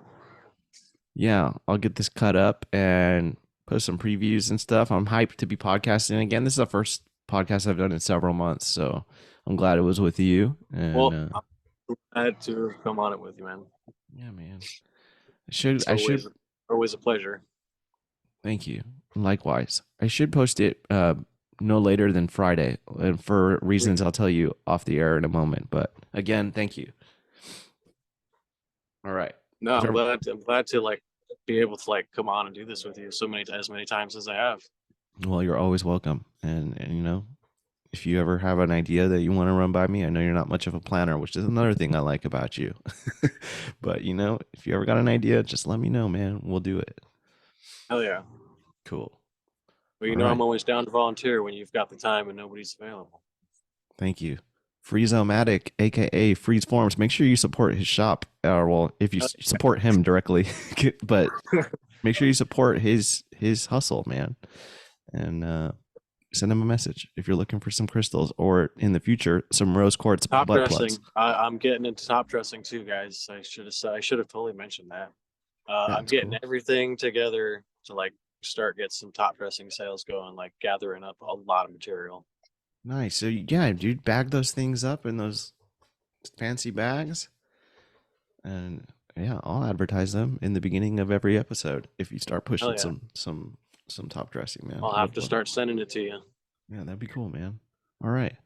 yeah, I'll get this cut up and post some previews and stuff. I'm hyped to be podcasting again. This is the first podcast I've done in several months, so I'm glad it was with you. And Well, I'm glad to come on it with you, man. yeah, man. It's I should always a pleasure. thank you. Likewise. I should post it no later than Friday, and for reasons I'll tell you off the air in a moment. But again, thank you. All right. No, Is there- I'm glad to like be able to like come on and do this with you as many times as I have. Well, you're always welcome. And if you ever have an idea that you want to run by me, I know you're not much of a planner, which is another thing I like about you. But if you ever got an idea, just let me know, man. We'll do it. Hell yeah. Cool. Well, you All know, I'm right. always down to volunteer when you've got the time and nobody's available. Thank you. Friezeomatic, aka Freeze Forms. Make sure you support his shop. Or well, if you support him directly, but make sure you support his hustle, man. And send him a message if you're looking for some crystals or in the future some rose quartz Top butt plugs. dressing. I'm getting into top dressing too, guys. I should have totally mentioned that. I'm That's getting cool. everything together to like get some top dressing sales going, like gathering up a lot of material. Nice. So yeah, dude, bag those things up in those fancy bags, and yeah, I'll advertise them in the beginning of every episode if you start Hell pushing yeah. some top dressing, man. I'll have Would to love it. start sending it to you. Yeah, that'd be cool, man. All right.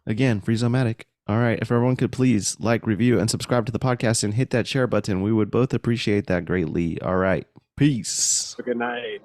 Again, Friezeomatic. All right. If everyone could please like, review, and subscribe to the podcast and hit that share button, we would both appreciate that greatly. All right. Peace. Good night.